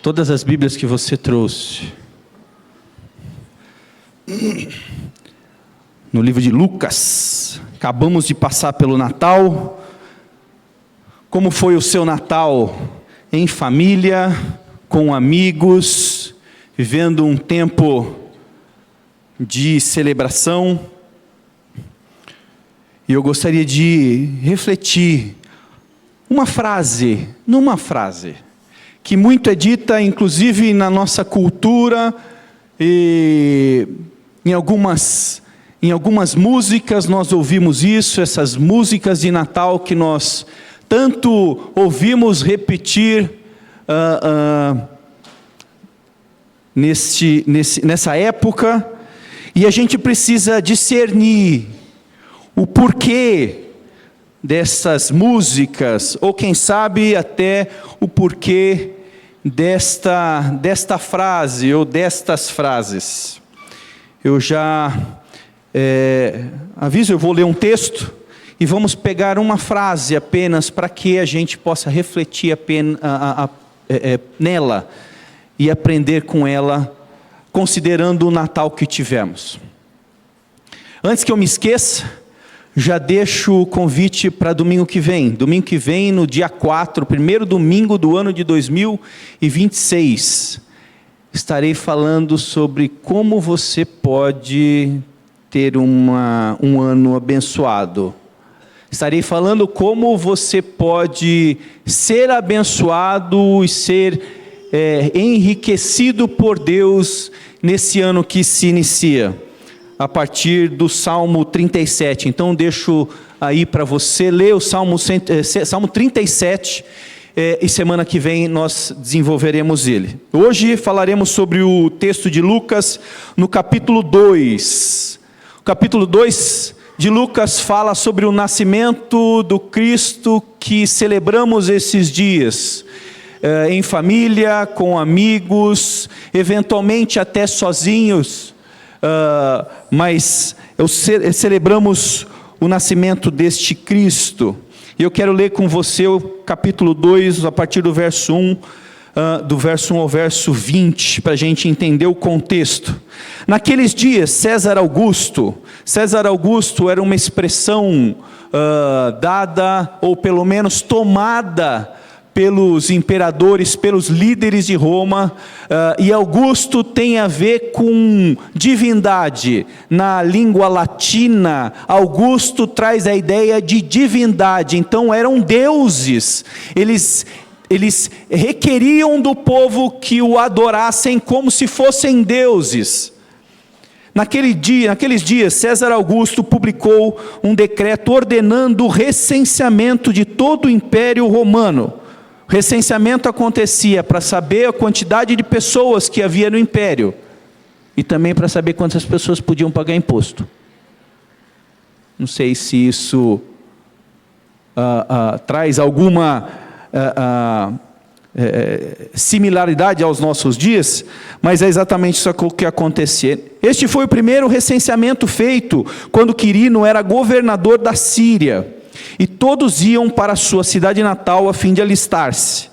Todas as Bíblias que você trouxe. No livro de Lucas, acabamos de passar pelo Natal. Como foi o seu Natal? Em família, com amigos, vivendo um tempo de celebração. E eu gostaria de refletir numa frase, que muito é dita, inclusive na nossa cultura, e em algumas músicas nós ouvimos isso, essas músicas de Natal que nós tanto ouvimos repetir nessa época, e a gente precisa discernir o porquê dessas músicas, ou quem sabe até o porquê desta frase, ou destas frases. Eu já aviso, eu vou ler um texto, e vamos pegar uma frase apenas, para que a gente possa refletir nela, e aprender com ela, considerando o Natal que tivemos. Antes que eu me esqueça, já deixo o convite para domingo que vem. Domingo que vem, no dia 4, primeiro domingo do ano de 2026. Estarei falando sobre como você pode ter um ano abençoado. Estarei falando como você pode ser abençoado e ser enriquecido por Deus nesse ano que se inicia, a partir do Salmo 37. Então deixo aí para você ler o Salmo 37, e semana que vem nós desenvolveremos ele. Hoje falaremos sobre o texto de Lucas, no capítulo 2. O capítulo 2 de Lucas fala sobre o nascimento do Cristo que celebramos esses dias, em família, com amigos, eventualmente até sozinhos, mas celebramos o nascimento deste Cristo. E eu quero ler com você o capítulo 2, a partir do verso 1, do verso 1 ao verso 20, para a gente entender o contexto. Naqueles dias, César Augusto era uma expressão dada, ou pelo menos tomada, pelos imperadores, pelos líderes de Roma, e Augusto tem a ver com divindade. Na língua latina, Augusto traz a ideia de divindade. Então eram deuses, eles requeriam do povo que o adorassem como se fossem deuses. Naqueles dias, César Augusto publicou um decreto ordenando o recenseamento de todo o Império Romano. O recenseamento acontecia para saber a quantidade de pessoas que havia no império, e também para saber quantas pessoas podiam pagar imposto. Não sei se isso traz alguma similaridade aos nossos dias, mas é exatamente isso que acontecia. Este foi o primeiro recenseamento feito quando Quirino era governador da Síria. E todos iam para a sua cidade natal a fim de alistar-se.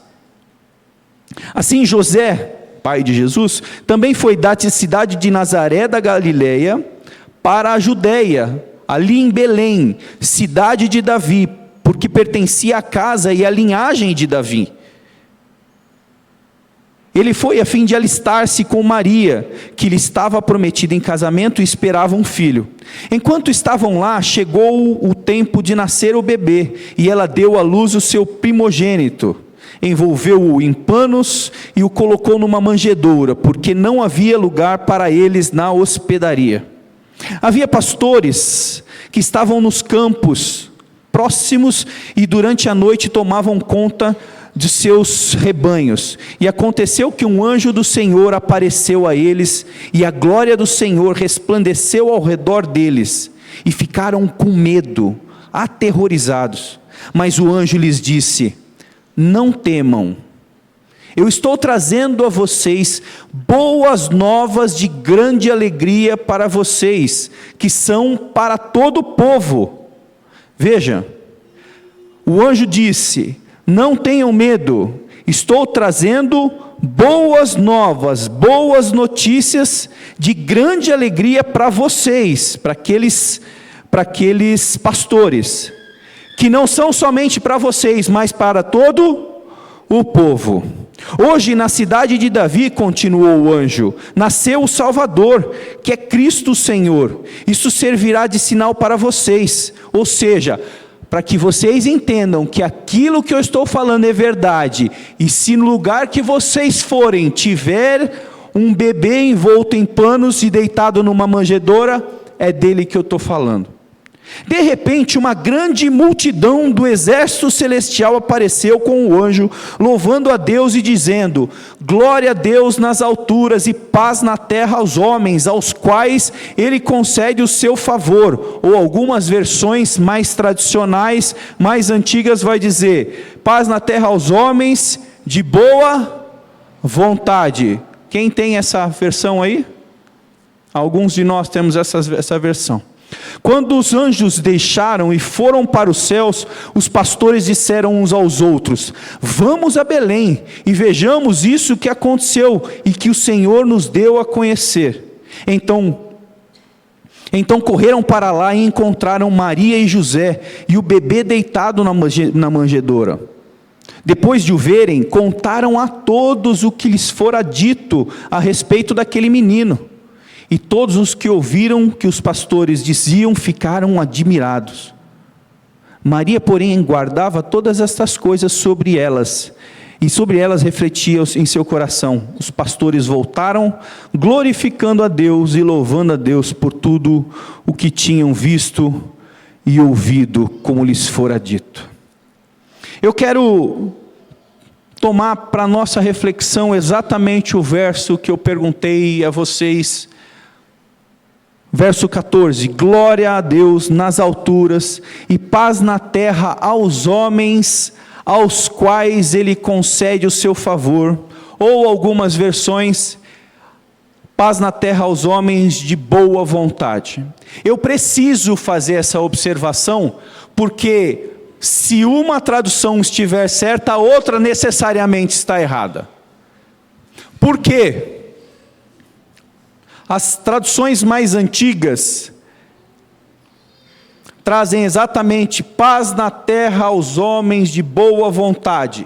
Assim José, pai de Jesus, também foi da cidade de Nazaré da Galileia para a Judeia, ali em Belém, cidade de Davi, porque pertencia à casa e à linhagem de Davi. Ele foi a fim de alistar-se com Maria, que lhe estava prometida em casamento e esperava um filho. Enquanto estavam lá, chegou o tempo de nascer o bebê, e ela deu à luz o seu primogênito. Envolveu-o em panos e o colocou numa manjedoura, porque não havia lugar para eles na hospedaria. Havia pastores que estavam nos campos próximos e durante a noite tomavam conta de seus rebanhos. E aconteceu que um anjo do Senhor apareceu a eles, e a glória do Senhor resplandeceu ao redor deles, e ficaram com medo, aterrorizados. Mas o anjo lhes disse: não temam, eu estou trazendo a vocês boas novas de grande alegria para vocês, que são para todo o povo. Veja, o anjo disse: não tenham medo, estou trazendo boas novas, boas notícias de grande alegria para vocês, para aqueles pastores, que não são somente para vocês, mas para todo o povo. Hoje na cidade de Davi, continuou o anjo, nasceu o Salvador, que é Cristo o Senhor. Isso servirá de sinal para vocês, ou seja, para que vocês entendam que aquilo que eu estou falando é verdade, e se no lugar que vocês forem tiver um bebê envolto em panos e deitado numa manjedoura, é dele que eu estou falando. De repente, uma grande multidão do exército celestial apareceu com o anjo, louvando a Deus e dizendo: glória a Deus nas alturas e paz na terra aos homens, aos quais Ele concede o seu favor. Ou algumas versões mais tradicionais, mais antigas, vai dizer: paz na terra aos homens de boa vontade. Quem tem essa versão aí? Alguns de nós temos essa versão. Quando os anjos deixaram e foram para os céus, os pastores disseram uns aos outros: vamos a Belém e vejamos isso que aconteceu e que o Senhor nos deu a conhecer. Então correram para lá e encontraram Maria e José e o bebê deitado na manjedoura. Depois de o verem, contaram a todos o que lhes fora dito a respeito daquele menino. E todos os que ouviram que os pastores diziam ficaram admirados. Maria, porém, guardava todas estas coisas sobre elas, e sobre elas refletia em seu coração. Os pastores voltaram, glorificando a Deus e louvando a Deus por tudo o que tinham visto e ouvido, como lhes fora dito. Eu quero tomar para nossa reflexão exatamente o verso que eu perguntei a vocês. Verso 14, glória a Deus nas alturas e paz na terra aos homens, aos quais Ele concede o seu favor. Ou algumas versões, paz na terra aos homens de boa vontade. Eu preciso fazer essa observação, porque se uma tradução estiver certa, a outra necessariamente está errada. Por quê? As traduções mais antigas trazem exatamente paz na terra aos homens de boa vontade.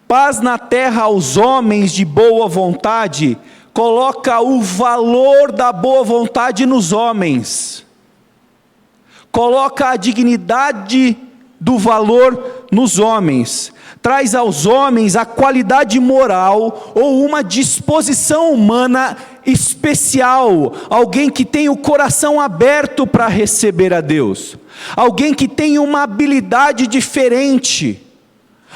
Paz na terra aos homens de boa vontade coloca o valor da boa vontade nos homens. Coloca a dignidade do valor nos homens. Traz aos homens a qualidade moral ou uma disposição humana especial, alguém que tem o coração aberto para receber a Deus, alguém que tem uma habilidade diferente,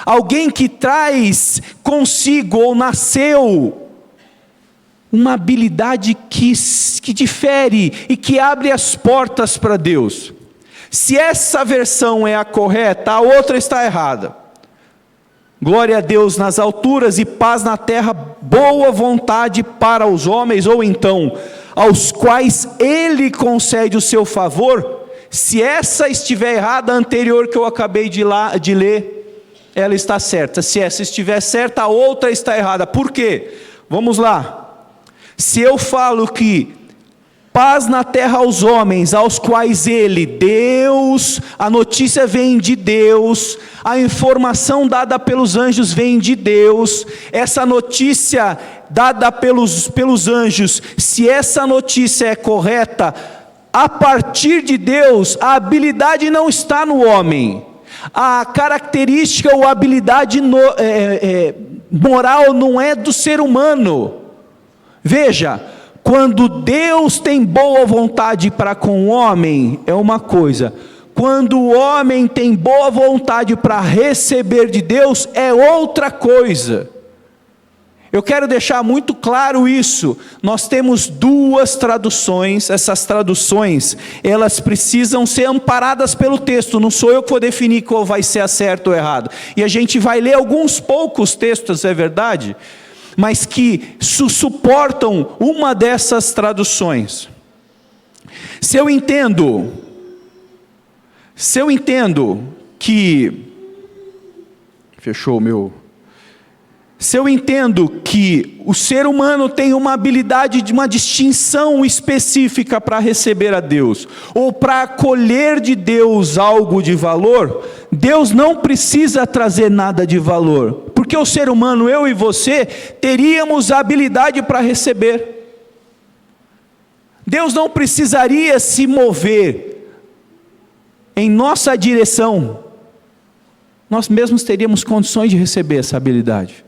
alguém que traz consigo ou nasceu uma habilidade que difere e que abre as portas para Deus. Se essa versão é a correta, a outra está errada. Glória a Deus nas alturas e paz na terra, boa vontade para os homens, ou então, aos quais Ele concede o seu favor. Se essa estiver errada, a anterior que eu acabei de ler, ela está certa. Se essa estiver certa, a outra está errada. Por quê? Vamos lá. Se eu falo que paz na terra aos homens, aos quais Ele, Deus, a notícia vem de Deus, a informação dada pelos anjos vem de Deus, essa notícia dada pelos anjos, se essa notícia é correta, a partir de Deus, a habilidade não está no homem, a característica ou habilidade moral não é do ser humano. Veja, quando Deus tem boa vontade para com o homem, é uma coisa. Quando o homem tem boa vontade para receber de Deus, é outra coisa. Eu quero deixar muito claro isso. Nós temos duas traduções. Essas traduções, elas precisam ser amparadas pelo texto. Não sou eu que vou definir qual vai ser a certo ou errado. E a gente vai ler alguns poucos textos, é verdade? Mas que suportam uma dessas traduções. Se eu entendo que Se eu entendo que o ser humano tem uma habilidade de uma distinção específica para receber a Deus, ou para acolher de Deus algo de valor, Deus não precisa trazer nada de valor, porque o ser humano, eu e você, teríamos a habilidade para receber. Deus não precisaria se mover em nossa direção, nós mesmos teríamos condições de receber essa habilidade.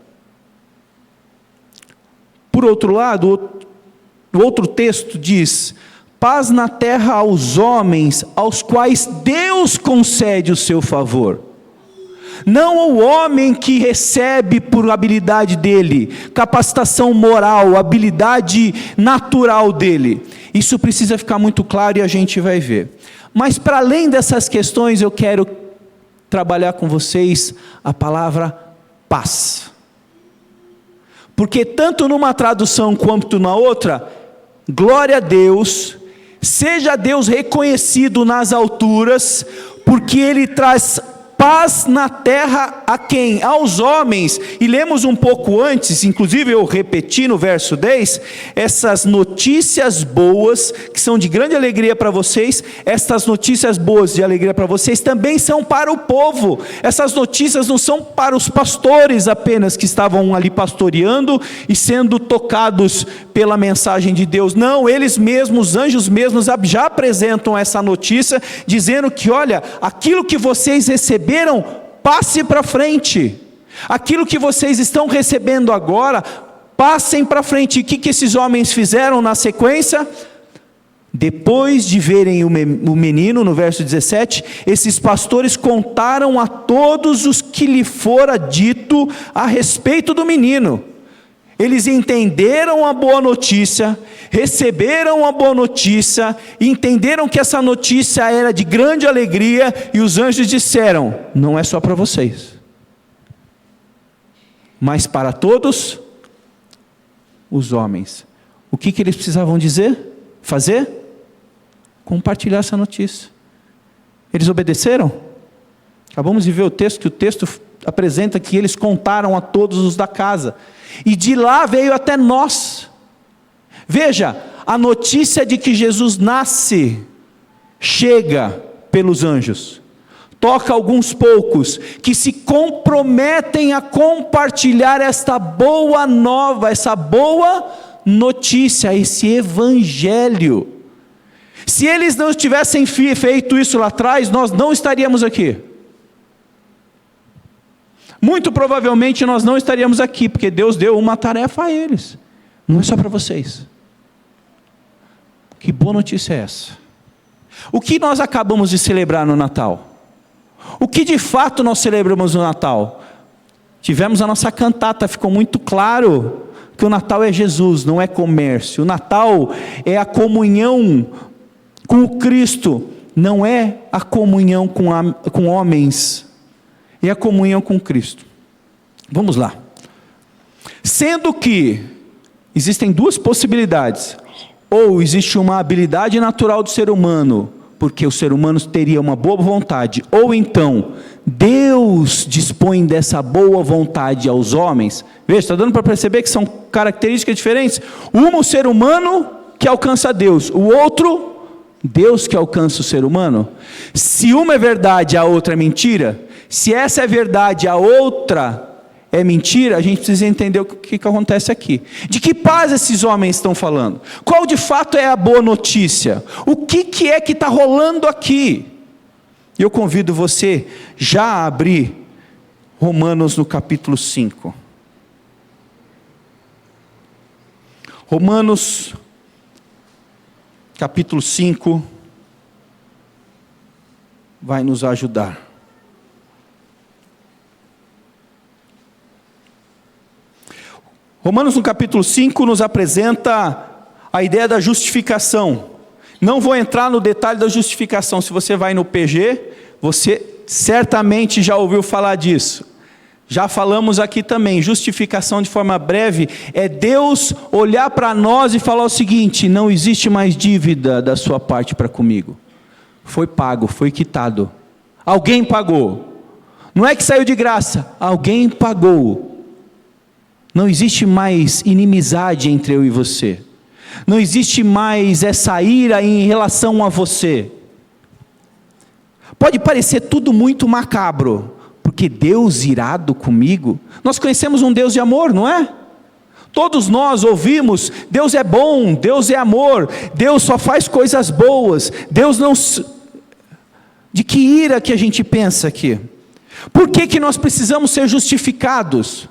Por outro lado, o outro texto diz: paz na terra aos homens, aos quais Deus concede o seu favor. Não ao homem que recebe por habilidade dele, capacitação moral, habilidade natural dele. Isso precisa ficar muito claro e a gente vai ver. Mas para além dessas questões, eu quero trabalhar com vocês a palavra paz. Porque tanto numa tradução quanto na outra, glória a Deus, seja Deus reconhecido nas alturas, porque Ele traz paz na terra a quem? Aos homens. E lemos um pouco antes, inclusive eu repeti no verso 10, essas notícias boas, que são de grande alegria para vocês. Estas notícias boas de alegria para vocês também são para o povo. Essas notícias não são para os pastores apenas, que estavam ali pastoreando e sendo tocados pela mensagem de Deus. Não, eles mesmos, os anjos mesmos já apresentam essa notícia, dizendo que olha, aquilo que vocês receberam, passe para frente. Aquilo que vocês estão recebendo agora, passem para frente. E o que esses homens fizeram na sequência? Depois de verem o menino, no verso 17, esses pastores contaram a todos os que lhe fora dito a respeito do menino. Eles entenderam a boa notícia, receberam a boa notícia, entenderam que essa notícia era de grande alegria, e os anjos disseram: não é só para vocês, mas para todos os homens. O que eles precisavam fazer? Compartilhar essa notícia. Eles obedeceram? Acabamos de ver o texto, que o texto apresenta que eles contaram a todos os da casa, e de lá veio até nós. Veja, a notícia de que Jesus nasce chega pelos anjos, toca alguns poucos que se comprometem a compartilhar esta boa nova, essa boa notícia, esse evangelho. Se eles não tivessem feito isso lá atrás, nós não estaríamos aqui. Muito provavelmente nós não estaríamos aqui, porque Deus deu uma tarefa a eles. Não é só para vocês. Que boa notícia é essa? O que nós acabamos de celebrar no Natal? O que de fato nós celebramos no Natal? Tivemos a nossa cantata, ficou muito claro que o Natal é Jesus, não é comércio. O Natal é a comunhão com o Cristo, não é a comunhão com homens. E a comunhão com Cristo. Vamos lá. Sendo que existem duas possibilidades: ou existe uma habilidade natural do ser humano, porque o ser humano teria uma boa vontade, ou então Deus dispõe dessa boa vontade aos homens. Veja, está dando para perceber que são características diferentes. Uma, o ser humano que alcança Deus, o outro, Deus que alcança o ser humano. Se uma é verdade, a outra é mentira. Se essa é verdade, a outra é mentira, a gente precisa entender o que acontece aqui. De que paz esses homens estão falando? Qual de fato é a boa notícia? O que é que está rolando aqui? Eu convido você já a abrir Romanos no capítulo 5. Romanos capítulo 5 vai nos ajudar. Romanos no capítulo 5 nos apresenta a ideia da justificação. Não vou entrar no detalhe da justificação. Se você vai no PG, você certamente já ouviu falar disso. Já falamos aqui também. Justificação, de forma breve, é Deus olhar para nós e falar o seguinte: não existe mais dívida da sua parte para comigo. Foi pago, foi quitado. Alguém pagou. Não é que saiu de graça, alguém pagou. Não existe mais inimizade entre eu e você. Não existe mais essa ira em relação a você. Pode parecer tudo muito macabro, porque Deus irado comigo. Nós conhecemos um Deus de amor, não é? Todos nós ouvimos, Deus é bom, Deus é amor, Deus só faz coisas boas, Deus não... De que ira que a gente pensa aqui? Por que nós precisamos ser justificados?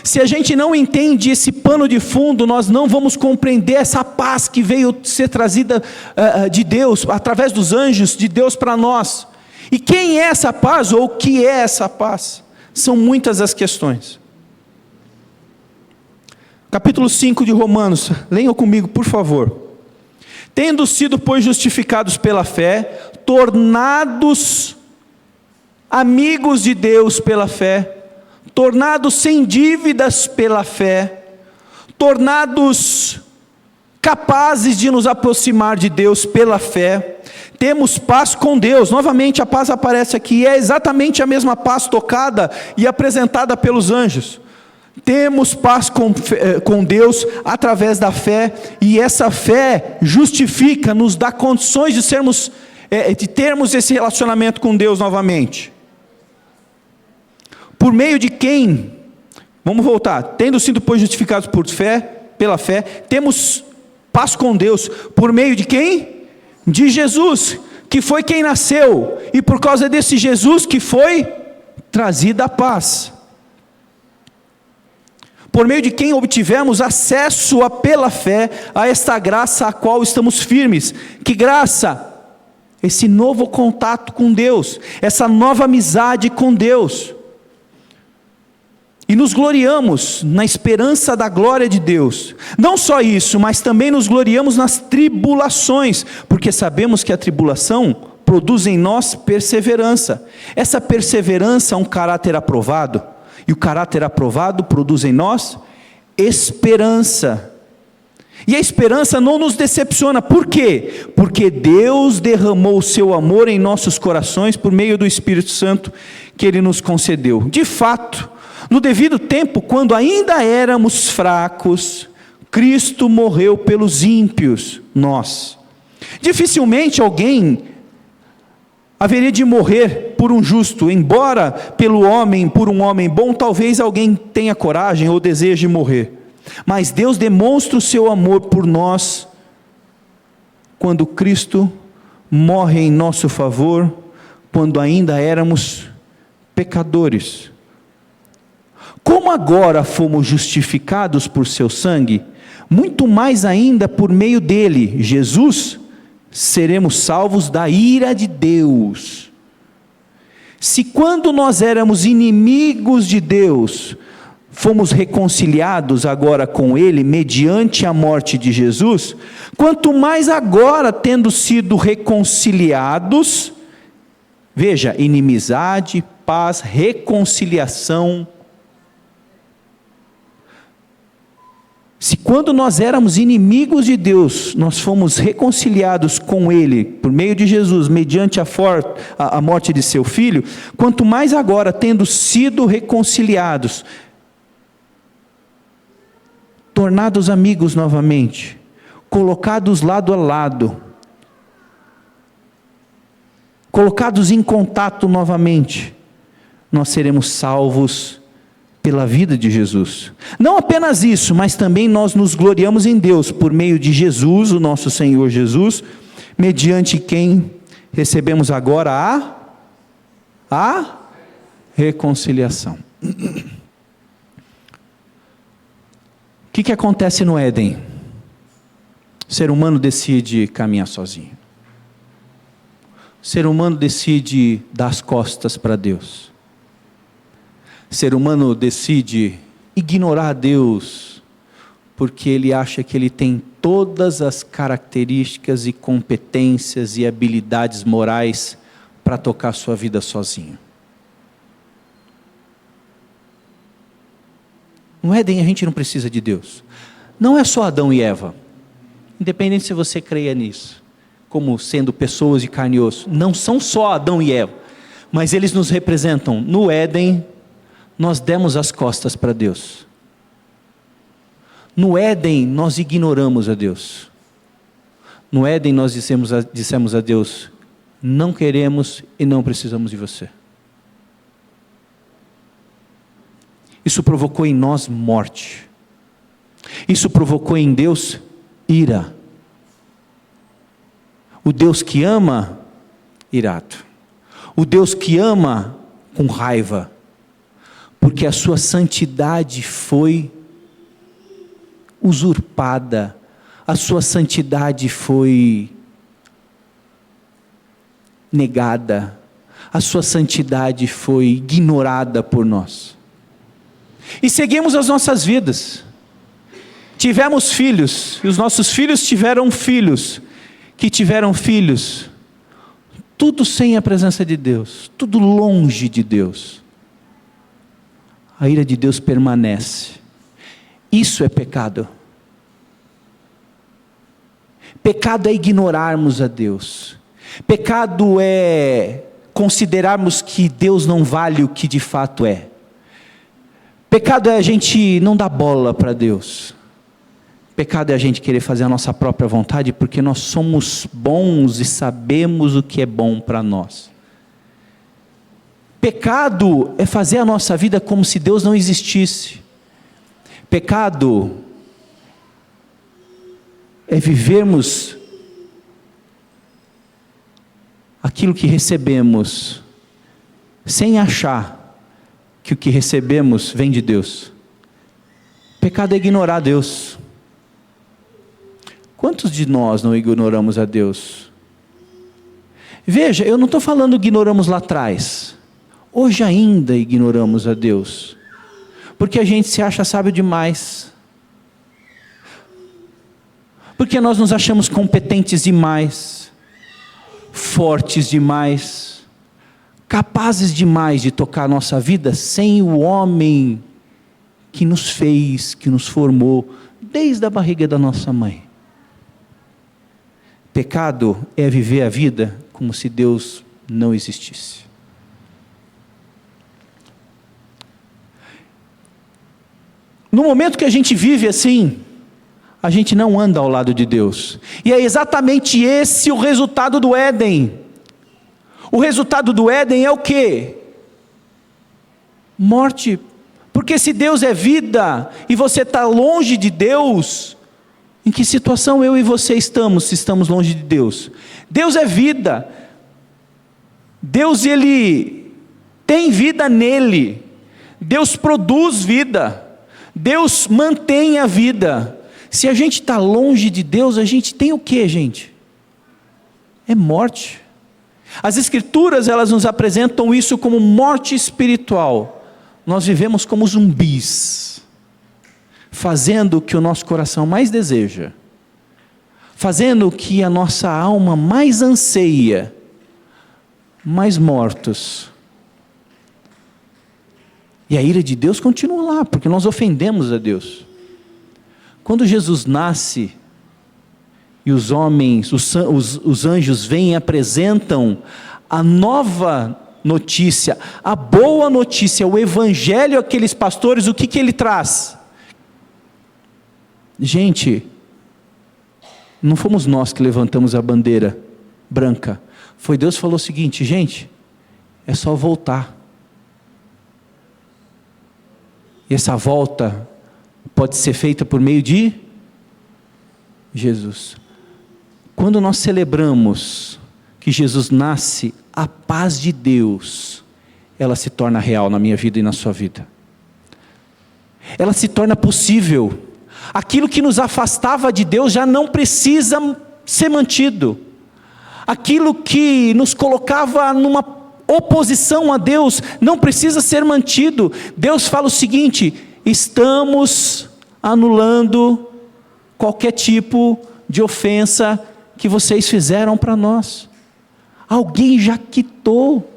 Se a gente não entende esse pano de fundo, nós não vamos compreender essa paz que veio ser trazida de Deus, através dos anjos de Deus para nós. E quem é essa paz, ou o que é essa paz? São muitas as questões. Capítulo 5 de Romanos, leiam comigo, por favor. Tendo sido, pois, justificados pela fé, tornados amigos de Deus pela fé, tornados sem dívidas pela fé, tornados capazes de nos aproximar de Deus pela fé, temos paz com Deus. Novamente a paz aparece aqui, é exatamente a mesma paz tocada e apresentada pelos anjos. Temos paz com Deus através da fé, e essa fé justifica, nos dá condições de termos esse relacionamento com Deus novamente. Por meio de quem? Vamos voltar. Tendo sido, pois, justificados pela fé, temos paz com Deus. Por meio de quem? De Jesus, que foi quem nasceu, e por causa desse Jesus que foi trazida a paz. Por meio de quem obtivemos acesso pela fé a esta graça a qual estamos firmes. Que graça? Esse novo contato com Deus, essa nova amizade com Deus. E nos gloriamos na esperança da glória de Deus. Não só isso, mas também nos gloriamos nas tribulações, porque sabemos que a tribulação produz em nós perseverança. Essa perseverança é um caráter aprovado, e o caráter aprovado produz em nós esperança. E a esperança não nos decepciona. Por quê? Porque Deus derramou o seu amor em nossos corações por meio do Espírito Santo que Ele nos concedeu. De fato, no devido tempo, quando ainda éramos fracos, Cristo morreu pelos ímpios, nós. Dificilmente alguém haveria de morrer por um justo, embora por um homem bom, talvez alguém tenha coragem ou deseje morrer. Mas Deus demonstra o seu amor por nós, quando Cristo morre em nosso favor, quando ainda éramos pecadores. Como agora fomos justificados por seu sangue, muito mais ainda por meio dele, Jesus, seremos salvos da ira de Deus. Se quando nós éramos inimigos de Deus, fomos reconciliados agora com Ele, mediante a morte de Jesus, quanto mais agora, tendo sido reconciliados, veja, inimizade, paz, reconciliação. Se quando nós éramos inimigos de Deus, nós fomos reconciliados com Ele, por meio de Jesus, mediante a morte de seu Filho, quanto mais agora, tendo sido reconciliados, tornados amigos novamente, colocados lado a lado, colocados em contato novamente, nós seremos salvos pela vida de Jesus. Não apenas isso, mas também nós nos gloriamos em Deus, por meio de Jesus, o nosso Senhor Jesus, mediante quem recebemos agora a reconciliação. O que acontece no Éden? O ser humano decide caminhar sozinho. O ser humano decide dar as costas para Deus. O ser humano decide ignorar Deus, porque ele acha que ele tem todas as características e competências e habilidades morais para tocar sua vida sozinho. No Éden a gente não precisa de Deus. Não é só Adão e Eva. Independente se você creia nisso, como sendo pessoas de carne e osso. Não são só Adão e Eva, mas eles nos representam. No Éden, nós demos as costas para Deus. No Éden nós ignoramos a Deus. No Éden nós dissemos a Deus: não queremos e não precisamos de você. Isso provocou em nós morte. Isso provocou em Deus ira. O Deus que ama, irado. O Deus que ama, com raiva. Porque a sua santidade foi usurpada. A sua santidade foi negada. A sua santidade foi ignorada por nós. E seguimos as nossas vidas. Tivemos filhos, e os nossos filhos tiveram filhos, que tiveram filhos, tudo sem a presença de Deus, tudo longe de Deus. A ira de Deus permanece. Isso é pecado. Pecado é ignorarmos a Deus. Pecado é considerarmos que Deus não vale o que de fato é. Pecado é a gente não dar bola para Deus. Pecado é a gente querer fazer a nossa própria vontade, porque nós somos bons e sabemos o que é bom para nós. Pecado é fazer a nossa vida como se Deus não existisse. Pecado é vivermos aquilo que recebemos, sem achar que o que recebemos vem de Deus. Pecado é ignorar Deus. Quantos de nós não ignoramos a Deus? Veja, eu não estou falando ignoramos lá atrás. Hoje ainda ignoramos a Deus. Porque a gente se acha sábio demais. Porque nós nos achamos competentes demais. Fortes demais. Capazes demais de tocar a nossa vida sem o homem que nos fez, que nos formou, desde a barriga da nossa mãe. Pecado é viver a vida como se Deus não existisse. No momento que a gente vive assim, a gente não anda ao lado de Deus. E é exatamente esse o resultado do Éden. O resultado do Éden é o quê? Morte. Porque se Deus é vida e você está longe de Deus, em que situação eu e você estamos, se estamos longe de Deus? Deus é vida. Deus, Ele tem vida nele. Deus produz vida. Deus mantém a vida. Se a gente está longe de Deus, a gente tem o que, gente? É morte. As Escrituras, elas nos apresentam isso como morte espiritual. Nós vivemos como zumbis, fazendo o que o nosso coração mais deseja, fazendo o que a nossa alma mais anseia, mais mortos. E a ira de Deus continua lá, porque nós ofendemos a Deus. Quando Jesus nasce, e os homens, os anjos vêm e apresentam a nova notícia, a boa notícia, o evangelho àqueles pastores, o que ele traz? Gente, não fomos nós que levantamos a bandeira branca, foi Deus que falou o seguinte: gente, é só voltar. E essa volta pode ser feita por meio de Jesus. Quando nós celebramos que Jesus nasce, a paz de Deus, ela se torna real na minha vida e na sua vida. Ela se torna possível. Aquilo que nos afastava de Deus já não precisa ser mantido. Aquilo que nos colocava numa oposição a Deus não precisa ser mantido. Deus fala o seguinte: estamos anulando qualquer tipo de ofensa que vocês fizeram para nós. Alguém já quitou,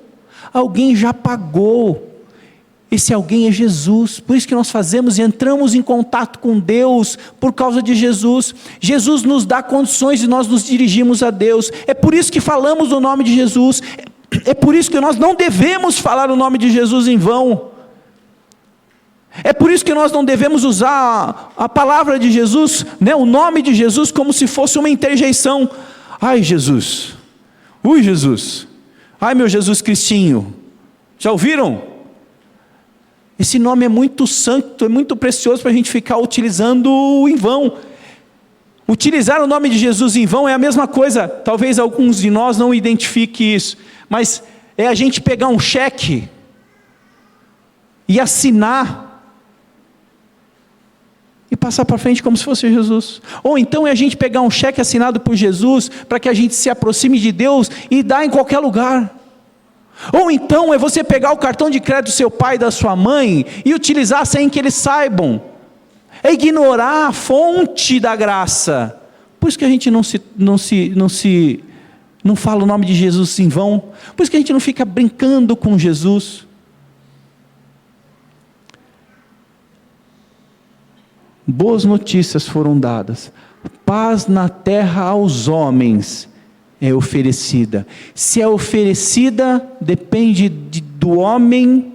alguém já pagou. Esse alguém é Jesus. Por isso que nós fazemos e entramos em contato com Deus por causa de Jesus. Jesus nos dá condições de nós nos dirigirmos a Deus. É por isso que falamos o nome de Jesus. É por isso que nós não devemos falar o nome de Jesus em vão. É por isso que nós não devemos usar a palavra de Jesus, né, o nome de Jesus, como se fosse uma interjeição. Ai Jesus, ui Jesus, ai meu Jesus Cristinho, já ouviram? Esse nome é muito santo, é muito precioso para a gente ficar utilizando em vão. Utilizar o nome de Jesus em vão é a mesma coisa, talvez alguns de nós não identifiquem isso, mas é a gente pegar um cheque e assinar e passar para frente como se fosse Jesus. Ou então é a gente pegar um cheque assinado por Jesus para que a gente se aproxime de Deus e dar em qualquer lugar. Ou então é você pegar o cartão de crédito do seu pai e da sua mãe e utilizar sem que eles saibam. É ignorar a fonte da graça. Por isso que a gente não fala o nome de Jesus em vão. Por isso que a gente não fica brincando com Jesus. Boas notícias foram dadas. Paz na terra aos homens é oferecida. Se é oferecida, depende do homem,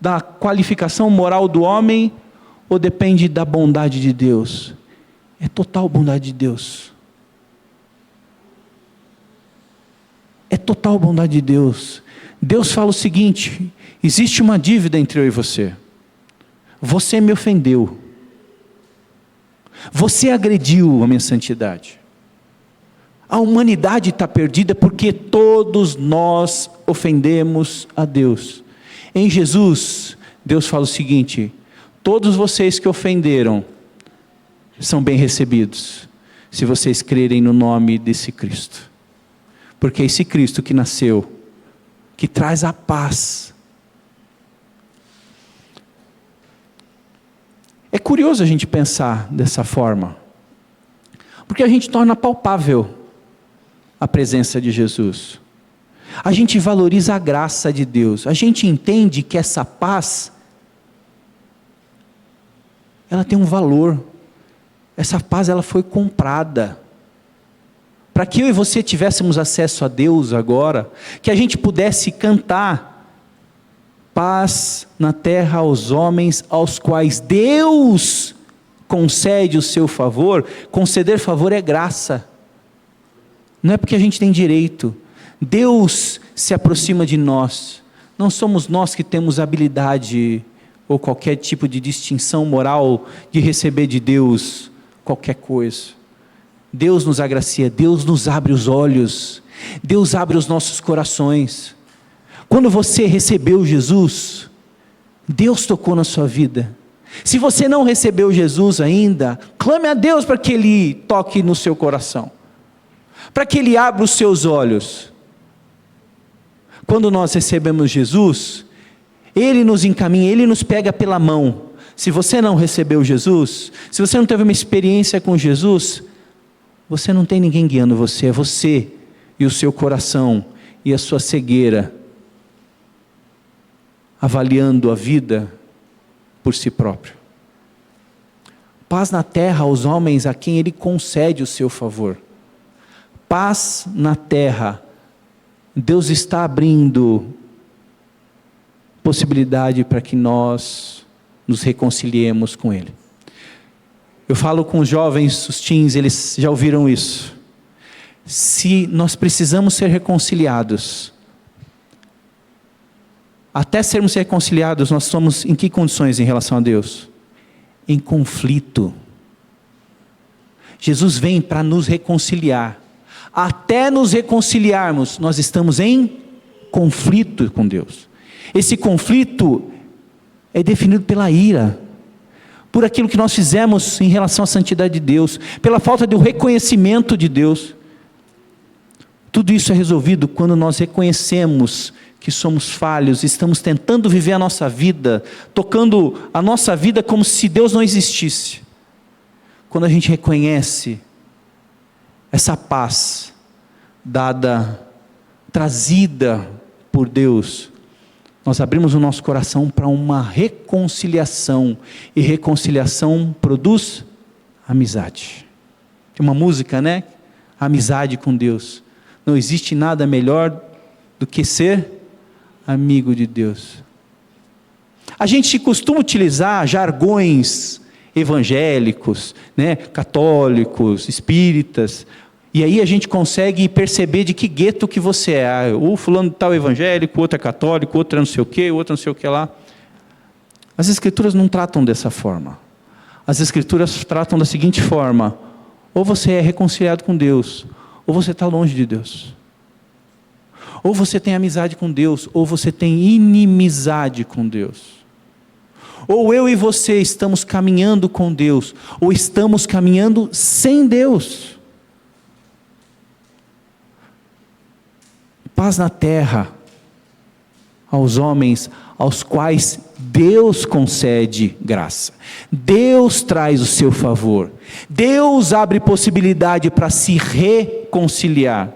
da qualificação moral do homem, ou depende da bondade de Deus? É total bondade de Deus. É total bondade de Deus. Deus fala o seguinte: existe uma dívida entre eu e você. Você me ofendeu. Você agrediu a minha santidade. A humanidade está perdida porque todos nós ofendemos a Deus. Em Jesus, Deus fala o seguinte: todos vocês que ofenderam são bem recebidos, se vocês crerem no nome desse Cristo. Porque é esse Cristo que nasceu, que traz a paz. É curioso a gente pensar dessa forma, porque a gente torna palpável a presença de Jesus. A gente valoriza a graça de Deus. A gente entende que essa paz, ela tem um valor. Essa paz, ela foi comprada. Para que eu e você tivéssemos acesso a Deus agora, que a gente pudesse cantar paz na terra aos homens, aos quais Deus concede o seu favor. Conceder favor é graça. Não é porque a gente tem direito. Deus se aproxima de nós. Não somos nós que temos habilidade ou qualquer tipo de distinção moral de receber de Deus qualquer coisa. Deus nos agracia, Deus nos abre os olhos, Deus abre os nossos corações. Quando você recebeu Jesus, Deus tocou na sua vida. Se você não recebeu Jesus ainda, clame a Deus para que Ele toque no seu coração, para que Ele abra os seus olhos. Quando nós recebemos Jesus, Ele nos encaminha, Ele nos pega pela mão. Se você não recebeu Jesus, se você não teve uma experiência com Jesus, você não tem ninguém guiando você, é você e o seu coração e a sua cegueira, avaliando a vida por si próprio. Paz na terra aos homens a quem Ele concede o seu favor. Paz na terra. Deus está abrindo possibilidade para que nós nos reconciliemos com Ele. Eu falo com os jovens, os teens, eles já ouviram isso. Se nós precisamos ser reconciliados, até sermos reconciliados, nós somos em que condições em relação a Deus? Em conflito. Jesus vem para nos reconciliar. Até nos reconciliarmos, nós estamos em conflito com Deus. Esse conflito é definido pela ira, por aquilo que nós fizemos em relação à santidade de Deus, pela falta do reconhecimento de Deus. Tudo isso é resolvido quando nós reconhecemos que somos falhos, estamos tentando viver a nossa vida, tocando a nossa vida como se Deus não existisse. Quando a gente reconhece essa paz dada, trazida por Deus, nós abrimos o nosso coração para uma reconciliação, e reconciliação produz amizade. Tem uma música, né? Amizade com Deus. Não existe nada melhor do que ser amigo de Deus. A gente costuma utilizar jargões evangélicos, né, católicos, espíritas, e aí a gente consegue perceber de que gueto que você é. O fulano tal é evangélico, outro é católico, outro é não sei o quê, outro não sei o que lá. As Escrituras não tratam dessa forma. As Escrituras tratam da seguinte forma: ou você é reconciliado com Deus, ou você está longe de Deus. Ou você tem amizade com Deus, ou você tem inimizade com Deus. Ou eu e você estamos caminhando com Deus, ou estamos caminhando sem Deus. Paz na terra aos homens aos quais Deus concede graça. Deus traz o seu favor. Deus abre possibilidade para se reconciliar.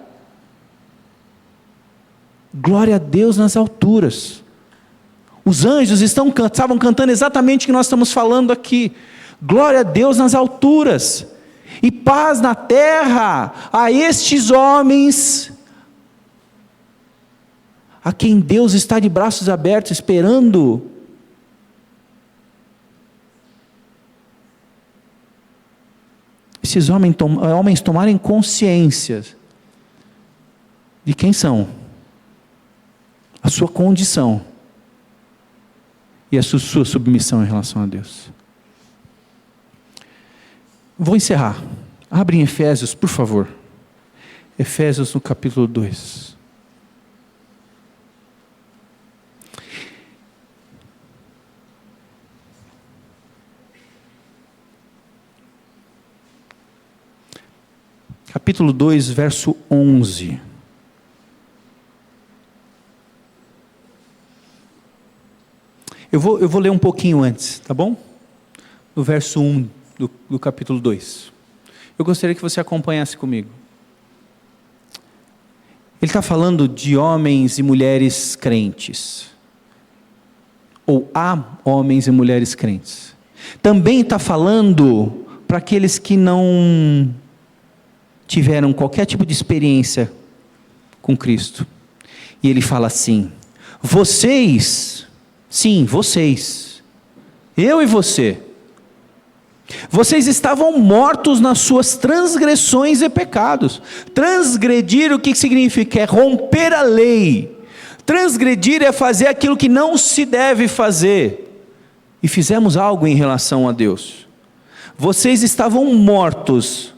Glória a Deus nas alturas. Os anjos estavam cantando exatamente o que nós estamos falando aqui. Glória a Deus nas alturas. E paz na terra a estes homens a quem Deus está de braços abertos esperando. Esses homens tomarem consciência de quem são, a sua condição e a sua submissão em relação a Deus. Vou encerrar. Abre em Efésios, por favor. Efésios no capítulo 2. Capítulo 2, verso 11. Eu vou ler um pouquinho antes, tá bom? No verso 1 do capítulo 2. Eu gostaria que você acompanhasse comigo. Ele está falando de homens e mulheres crentes. Ou há homens e mulheres crentes. Também está falando para aqueles que não tiveram qualquer tipo de experiência com Cristo. E ele fala assim: vocês, sim, vocês, eu e vocês estavam mortos nas suas transgressões e pecados. Transgredir, o que significa? É romper a lei. Transgredir é fazer aquilo que não se deve fazer. E fizemos algo em relação a Deus. Vocês estavam mortos,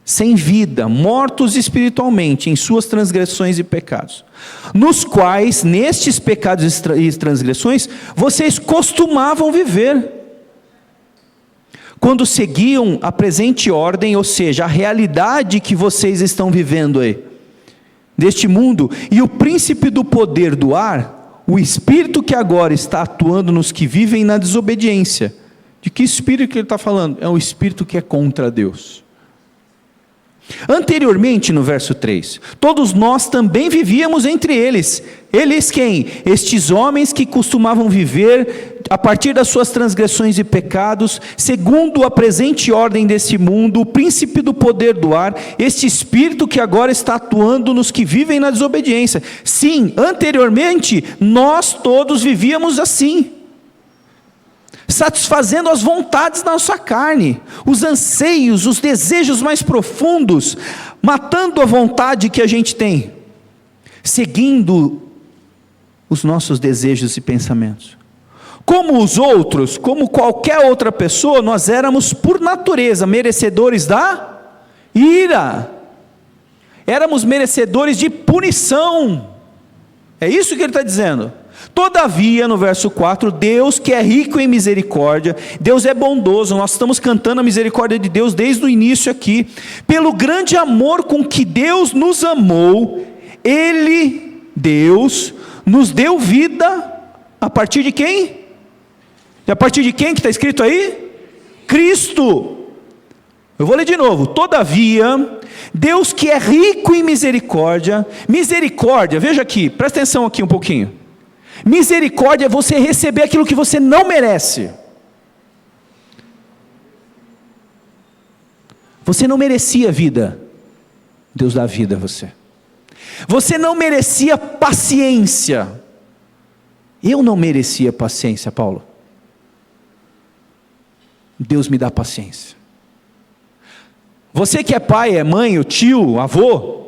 sem vida, mortos espiritualmente, em suas transgressões e pecados, nos quais, nestes pecados e transgressões, vocês costumavam viver, quando seguiam a presente ordem, ou seja, a realidade que vocês estão vivendo aí, deste mundo, e o príncipe do poder do ar, o espírito que agora está atuando nos que vivem na desobediência. De que espírito que ele está falando? É o espírito que é contra Deus. Anteriormente, no verso 3, todos nós também vivíamos entre eles. Eles quem? Estes homens que costumavam viver a partir das suas transgressões e pecados, segundo a presente ordem desse mundo, o príncipe do poder do ar, este espírito que agora está atuando nos que vivem na desobediência. Sim, anteriormente, nós todos vivíamos assim, satisfazendo as vontades da nossa carne, os anseios, os desejos mais profundos, matando a vontade que a gente tem, seguindo os nossos desejos e pensamentos. Como os outros, como qualquer outra pessoa, nós éramos por natureza merecedores da ira, éramos merecedores de punição. É isso que ele está dizendo. Todavia, no verso 4, Deus que é rico em misericórdia, Deus é bondoso, nós estamos cantando a misericórdia de Deus desde o início aqui, pelo grande amor com que Deus nos amou, Ele, Deus, nos deu vida, a partir de quem? E a partir de quem que está escrito aí? Cristo. Eu vou ler de novo. Todavia, Deus que é rico em misericórdia, veja aqui, presta atenção aqui um pouquinho. Misericórdia é você receber aquilo que você não merece. Você não merecia vida, Deus dá vida a você. Você não merecia paciência, Eu não merecia paciência, Paulo. Deus me dá paciência. Você que é pai, é mãe, o tio, avô,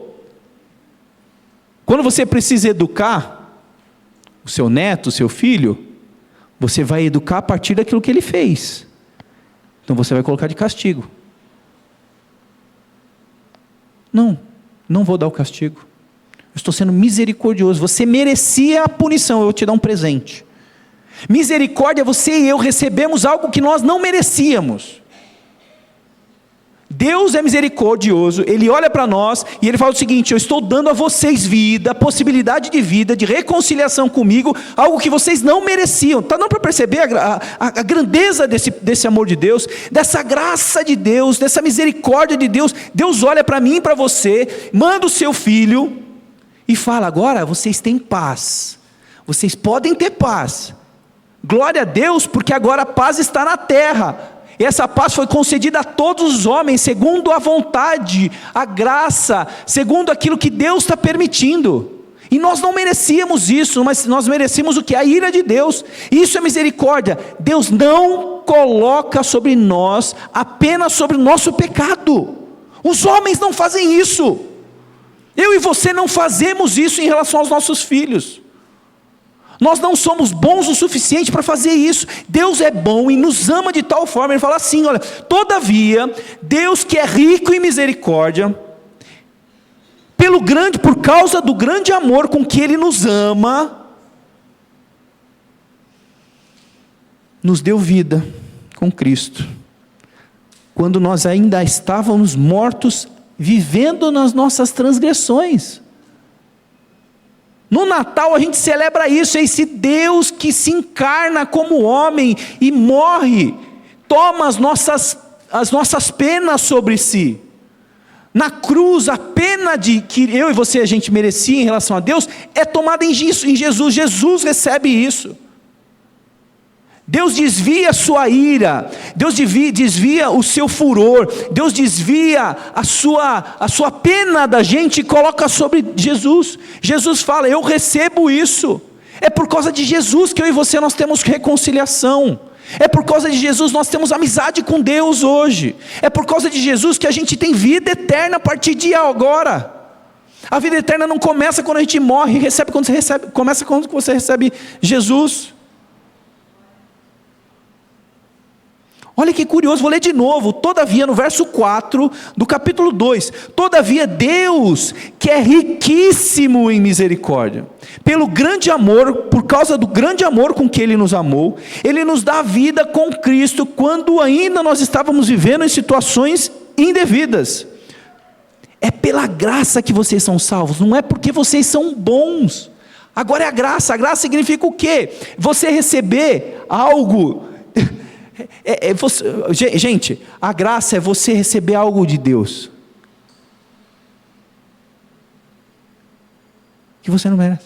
quando você precisa educar o seu neto, o seu filho, você vai educar a partir daquilo que ele fez. Então você vai colocar de castigo. Não vou dar o castigo. Eu estou sendo misericordioso. Você merecia a punição, eu vou te dar um presente. Misericórdia, você e eu recebemos algo que nós não merecíamos. Deus é misericordioso, Ele olha para nós e Ele fala o seguinte: eu estou dando a vocês vida, possibilidade de vida, de reconciliação comigo, algo que vocês não mereciam. Está dando para perceber a grandeza desse amor de Deus, dessa graça de Deus, dessa misericórdia de Deus. Deus olha para mim e para você, manda o seu filho e fala: agora vocês têm paz, vocês podem ter paz. Glória a Deus, porque agora a paz está na terra. E essa paz foi concedida a todos os homens, segundo a vontade, a graça, segundo aquilo que Deus está permitindo. E nós não merecíamos isso, mas nós merecíamos o que? A ira de Deus. Isso é misericórdia. Deus não coloca sobre nós apenas sobre o nosso pecado. Os homens não fazem isso. Eu e você não fazemos isso em relação aos nossos filhos. Nós não somos bons o suficiente para fazer isso. Deus é bom e nos ama de tal forma. Ele fala assim: olha, todavia, Deus que é rico em misericórdia, por causa do grande amor com que Ele nos ama, nos deu vida com Cristo, quando nós ainda estávamos mortos, vivendo nas nossas transgressões. No Natal a gente celebra isso, é esse Deus que se encarna como homem e morre, toma as nossas penas sobre si. Na cruz, a pena que eu e você a gente merecia em relação a Deus, é tomada em Jesus. Jesus recebe isso. Deus desvia a sua ira, Deus desvia o seu furor, Deus desvia a sua pena da gente e coloca sobre Jesus. Jesus fala: eu recebo isso. É por causa de Jesus que eu e você nós temos reconciliação. É por causa de Jesus nós temos amizade com Deus hoje. É por causa de Jesus que a gente tem vida eterna a partir de agora. A vida eterna não começa quando a gente morre, começa quando você recebe Jesus. Olha que curioso, vou ler de novo. Todavia, no verso 4 do capítulo 2: todavia Deus, que é riquíssimo em misericórdia, pelo grande amor, por causa do grande amor com que Ele nos amou, Ele nos dá vida com Cristo, quando ainda nós estávamos vivendo em situações indevidas. É pela graça que vocês são salvos, não é porque vocês são bons. Agora é a graça significa o quê? Você receber algo. Gente, a graça é você receber algo de Deus que você não merece.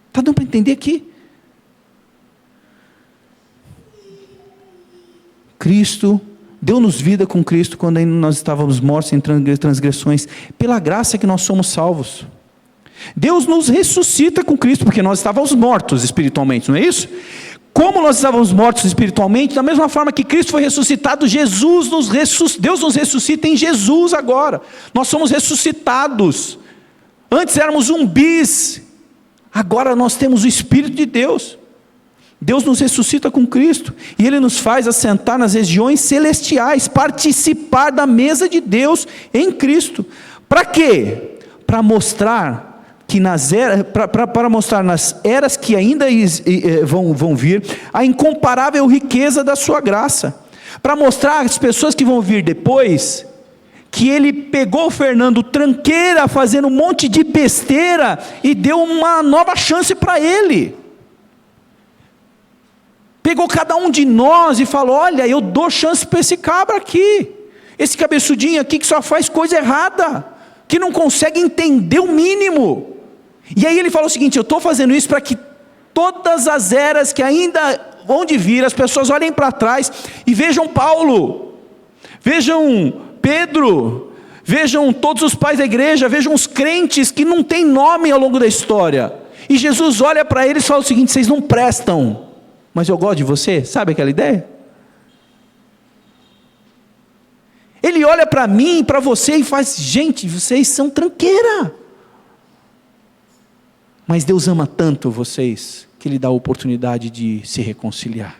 Está dando para entender aqui? Cristo deu-nos vida com Cristo quando ainda nós estávamos mortos em transgressões. Pela graça que nós somos salvos. Deus nos ressuscita com Cristo, porque nós estávamos mortos espiritualmente, não é isso? Como nós estávamos mortos espiritualmente, da mesma forma que Cristo foi ressuscitado, Deus nos ressuscita em Jesus agora. Nós somos ressuscitados. Antes éramos zumbis, agora nós temos o Espírito de Deus. Deus nos ressuscita com Cristo, e Ele nos faz assentar nas regiões celestiais, participar da mesa de Deus em Cristo. Para quê? Para mostrar que para mostrar nas eras que ainda vão vir, a incomparável riqueza da sua graça, para mostrar às pessoas que vão vir depois, que Ele pegou o Fernando tranqueira, fazendo um monte de besteira, e deu uma nova chance para ele. Pegou cada um de nós e falou: olha, eu dou chance para esse cabra aqui, esse cabeçudinho aqui que só faz coisa errada, que não consegue entender o mínimo. E aí Ele fala o seguinte: eu estou fazendo isso para que todas as eras que ainda vão de vir, as pessoas olhem para trás e vejam Paulo, vejam Pedro, vejam todos os pais da igreja, vejam os crentes que não têm nome ao longo da história, E Jesus olha para eles e fala o seguinte: vocês não prestam, mas eu gosto de você. Sabe aquela ideia? Ele olha para mim, para você e faz: gente, vocês são tranqueira. Mas Deus ama tanto vocês, que Ele dá a oportunidade de se reconciliar.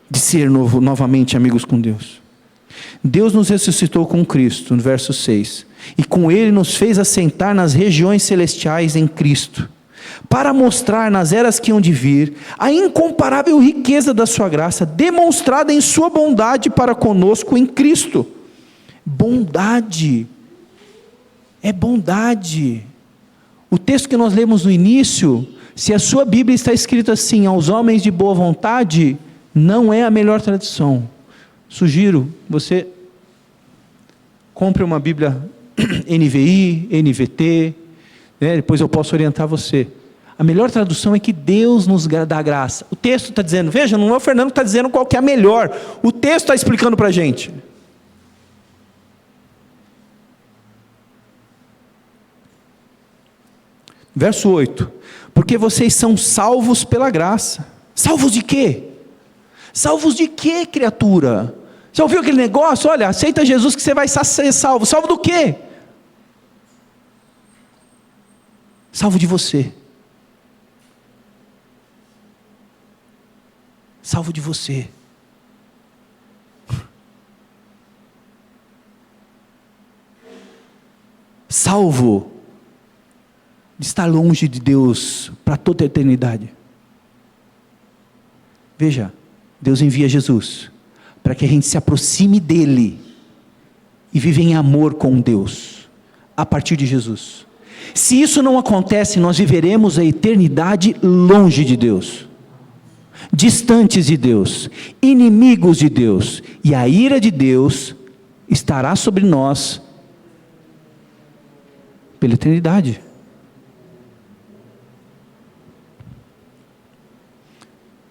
De ser novamente amigos com Deus. Deus nos ressuscitou com Cristo, no verso 6. E com Ele nos fez assentar nas regiões celestiais em Cristo, para mostrar nas eras que hão de vir, a incomparável riqueza da sua graça, demonstrada em sua bondade para conosco em Cristo. Bondade. É bondade. O texto que nós lemos no início, se a sua Bíblia está escrito assim, aos homens de boa vontade, não é a melhor tradução. Sugiro, você compre uma Bíblia NVI, NVT, né? Depois eu posso orientar você. A melhor tradução é que Deus nos dá graça. O texto está dizendo, veja, não é o Fernando que está dizendo qual que é a melhor. O texto está explicando para a gente. Verso 8. Porque vocês são salvos pela graça. Salvos de quê? Salvos de quê, criatura? Você ouviu aquele negócio? Olha, aceita Jesus que você vai ser salvo. Salvo do quê? Salvo de você. Salvo de você. Salvo de estar longe de Deus para toda a eternidade. Veja, Deus envia Jesus para que a gente se aproxime dele e viva em amor com Deus a partir de Jesus. Se isso não acontece, nós viveremos a eternidade longe de Deus, distantes de Deus, inimigos de Deus, e a ira de Deus estará sobre nós pela eternidade.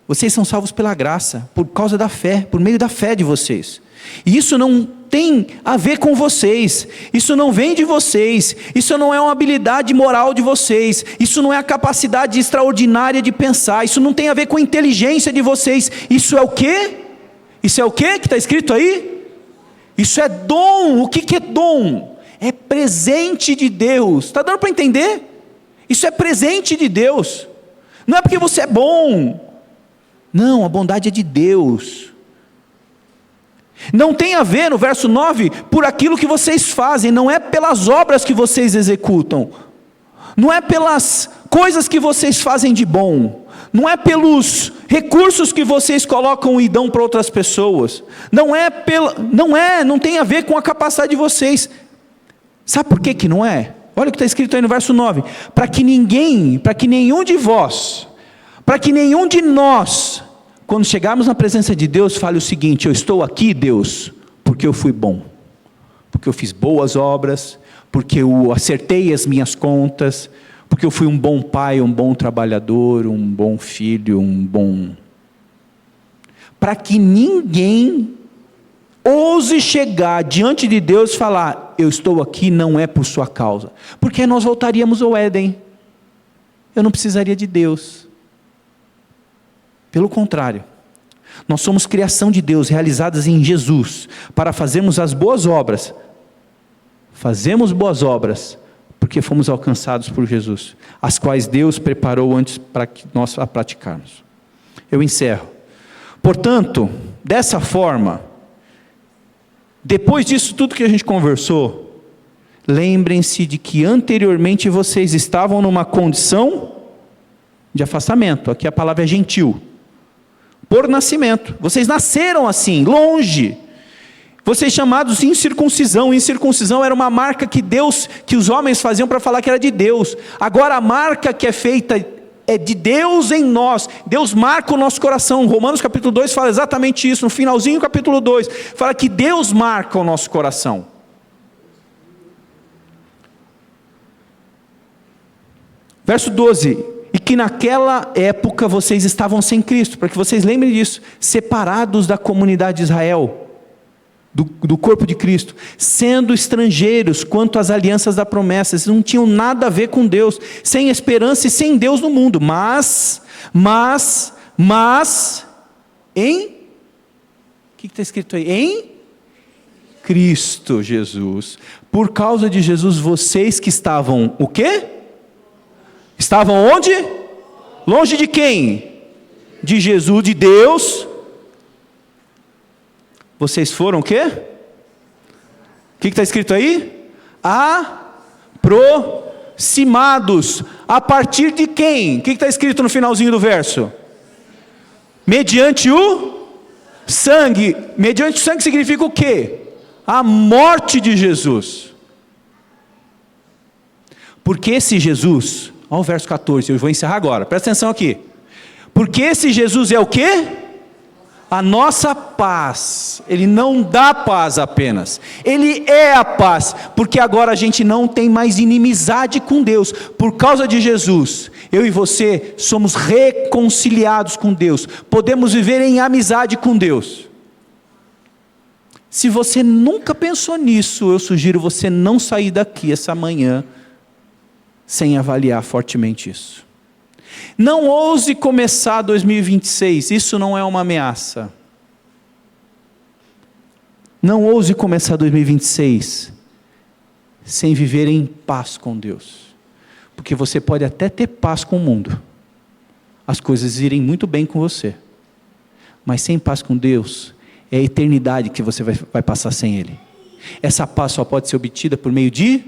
Vocês são salvos pela graça, por causa da fé, por meio da fé de vocês. E isso não tem a ver com vocês, isso não vem de vocês, isso não é uma habilidade moral de vocês, isso não é a capacidade extraordinária de pensar, isso não tem a ver com a inteligência de vocês. Isso é o quê? Isso é o quê que está escrito aí? Isso é dom. O que é dom? É presente de Deus. Está dando para entender? Isso é presente de Deus. Não é porque você é bom. Não, a bondade é de Deus. Não tem a ver, no verso 9, por aquilo que vocês fazem, não é pelas obras que vocês executam, não é pelas coisas que vocês fazem de bom, não é pelos recursos que vocês colocam e dão para outras pessoas, não tem a ver com a capacidade de vocês. Sabe por que não é? Olha o que está escrito aí no verso 9: para que nenhum de vós, para que nenhum de nós, quando chegarmos na presença de Deus, fale o seguinte: eu estou aqui, Deus, porque eu fui bom, porque eu fiz boas obras, porque eu acertei as minhas contas, porque eu fui um bom pai, um bom trabalhador, um bom filho, para que ninguém ouse chegar diante de Deus e falar: eu estou aqui não é por sua causa, porque nós voltaríamos ao Éden, eu não precisaria de Deus. Pelo contrário, nós somos criação de Deus, realizadas em Jesus, para fazermos as boas obras. Fazemos boas obras, porque fomos alcançados por Jesus, as quais Deus preparou antes para que nós a praticarmos. Eu encerro. Portanto, dessa forma, depois disso tudo que a gente conversou, lembrem-se de que anteriormente vocês estavam numa condição de afastamento. Aqui a palavra é gentil. Por nascimento, vocês nasceram assim, longe, vocês chamados incircuncisão. Incircuncisão era uma marca que os homens faziam para falar que era de Deus. Agora a marca que é feita é de Deus em nós. Deus marca o nosso coração. Romanos capítulo 2 fala exatamente isso, no finalzinho do capítulo 2, fala que Deus marca o nosso coração. Verso 12: e que naquela época vocês estavam sem Cristo, para que vocês lembrem disso, separados da comunidade de Israel, do corpo de Cristo, sendo estrangeiros quanto às alianças da promessa. Eles não tinham nada a ver com Deus, sem esperança e sem Deus no mundo. Mas, em... O que está escrito aí? Em Cristo Jesus. Por causa de Jesus, vocês que estavam, o quê? Estavam onde? Longe de quem? De Jesus, de Deus. Vocês foram o quê? O que está escrito aí? Aproximados. A partir de quem? O que está escrito no finalzinho do verso? Mediante o sangue. Mediante o sangue significa o quê? A morte de Jesus. Porque esse Jesus, olha o verso 14, eu vou encerrar agora, presta atenção aqui. Porque esse Jesus é o quê? A nossa paz. Ele não dá paz apenas, Ele é a paz, porque agora a gente não tem mais inimizade com Deus, por causa de Jesus, eu e você somos reconciliados com Deus, podemos viver em amizade com Deus. Se você nunca pensou nisso, eu sugiro você não sair daqui essa manhã, sem avaliar fortemente isso. Não ouse começar 2026, isso não é uma ameaça. Não ouse começar 2026 sem viver em paz com Deus. Porque você pode até ter paz com o mundo, as coisas irem muito bem com você, mas sem paz com Deus, é a eternidade que você vai passar sem Ele. Essa paz só pode ser obtida por meio de...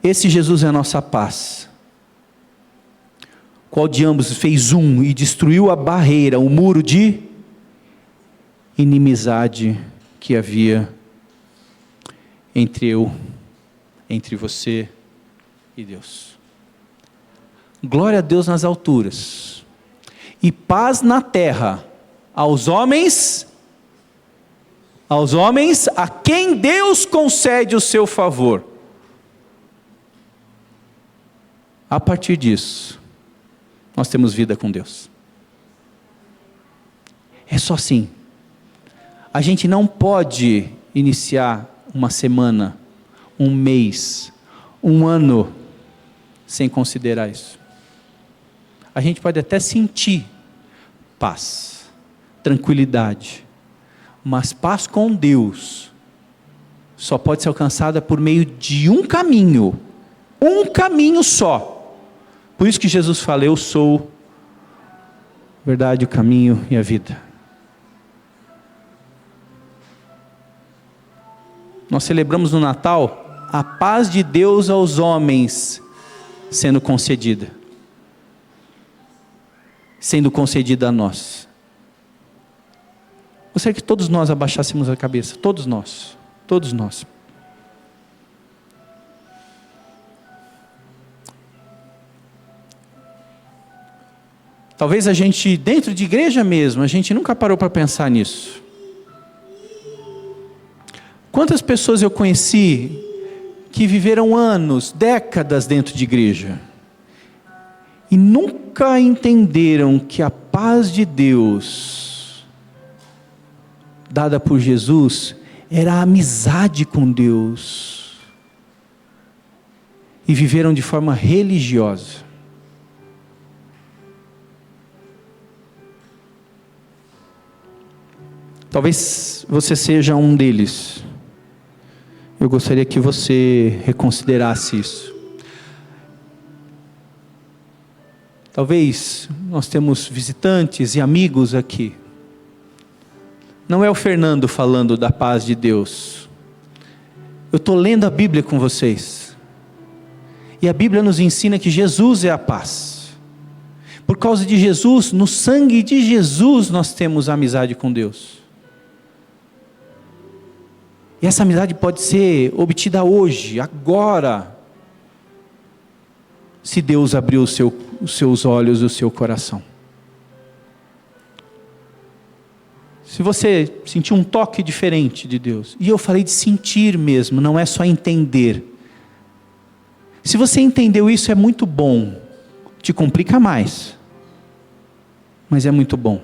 Esse Jesus é a nossa paz, qual de ambos fez um e destruiu a barreira, o muro de inimizade que havia entre você e Deus. Glória a Deus nas alturas, e paz na terra, aos homens a quem Deus concede o seu favor. A partir disso, nós temos vida com Deus. É só assim. A gente não pode iniciar uma semana, um mês, um ano, sem considerar isso. A gente pode até sentir paz, tranquilidade, mas paz com Deus só pode ser alcançada por meio de um caminho só. Por isso que Jesus fala: eu sou a verdade, o caminho e a vida. Nós celebramos no Natal a paz de Deus aos homens sendo concedida a nós. Gostaria que todos nós abaixássemos a cabeça, todos nós. Talvez a gente, dentro de igreja mesmo, a gente nunca parou para pensar nisso. Quantas pessoas eu conheci que viveram anos, décadas dentro de igreja, e nunca entenderam que a paz de Deus, dada por Jesus, era a amizade com Deus, e viveram de forma religiosa. Talvez você seja um deles. Eu gostaria que você reconsiderasse isso. Talvez nós temos visitantes e amigos aqui. Não é o Fernando falando da paz de Deus. Eu estou lendo a Bíblia com vocês. E a Bíblia nos ensina que Jesus é a paz. Por causa de Jesus, no sangue de Jesus, nós temos amizade com Deus. E essa amizade pode ser obtida hoje, agora, se Deus abrir os seus olhos e o seu coração. Se você sentir um toque diferente de Deus, e eu falei de sentir mesmo, não é só entender. Se você entendeu isso, é muito bom, te complica mais, mas é muito bom.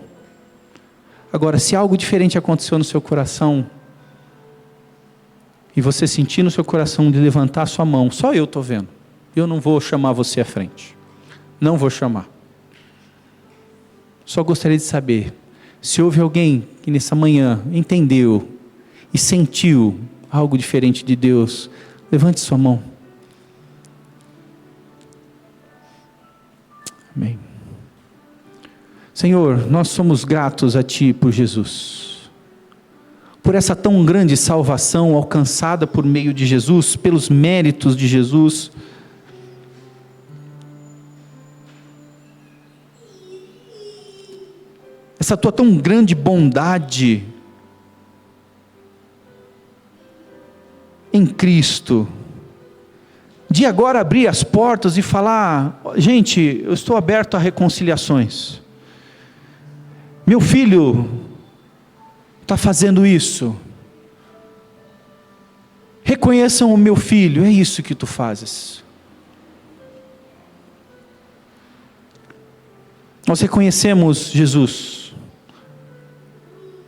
Agora, se algo diferente aconteceu no seu coração, e você sentir no seu coração de levantar a sua mão, só eu estou vendo. Eu não vou chamar você à frente. Não vou chamar. Só gostaria de saber, se houve alguém que nessa manhã entendeu e sentiu algo diferente de Deus, levante sua mão. Amém. Senhor, nós somos gratos a Ti por Jesus, por essa tão grande salvação alcançada por meio de Jesus, pelos méritos de Jesus. Essa Tua tão grande bondade em Cristo, de agora abrir as portas e falar: gente, eu estou aberto a reconciliações. Meu filho está fazendo isso. Reconheçam o meu filho, é isso que tu fazes. Nós reconhecemos Jesus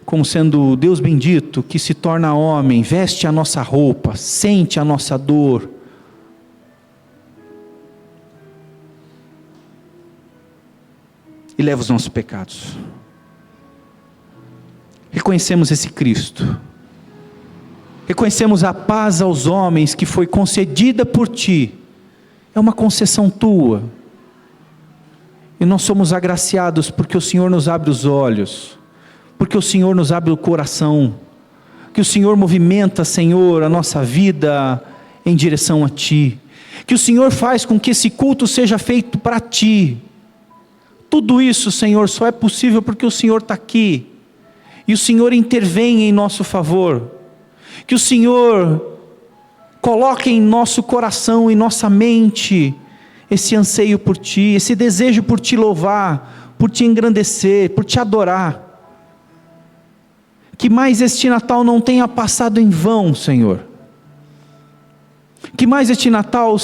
como sendo o Deus bendito que se torna homem, veste a nossa roupa, sente a nossa dor. E leva os nossos pecados. Reconhecemos esse Cristo. Reconhecemos a paz aos homens que foi concedida por Ti. É uma concessão Tua. E nós somos agraciados porque o Senhor nos abre os olhos. Porque o Senhor nos abre o coração. Que o Senhor movimenta, Senhor, a nossa vida em direção a Ti. Que o Senhor faz com que esse culto seja feito para Ti. Tudo isso, Senhor, só é possível porque o Senhor está aqui. E o Senhor intervém em nosso favor. Que o Senhor coloque em nosso coração, em nossa mente, esse anseio por Ti, esse desejo por Te louvar, por Te engrandecer, por Te adorar. Que mais este Natal não tenha passado em vão, Senhor. Que mais este Natal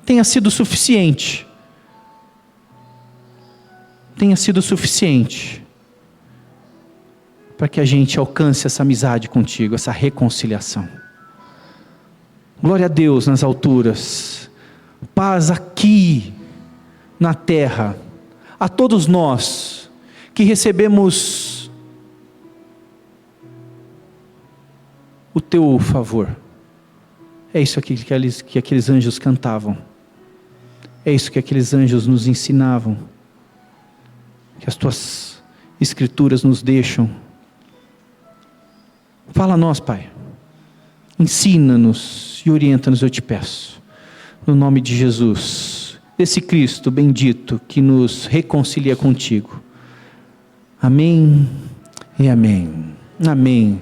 tenha sido suficiente. Tenha sido suficiente para que a gente alcance essa amizade contigo, essa reconciliação. Glória a Deus nas alturas, paz aqui na terra, a todos nós que recebemos o Teu favor. É isso aqui que aqueles anjos cantavam, é isso que aqueles anjos nos ensinavam, que as Tuas Escrituras nos deixam. Fala a nós, Pai, ensina-nos e orienta-nos, eu te peço, no nome de Jesus, desse Cristo bendito que nos reconcilia contigo. Amém e amém. Amém.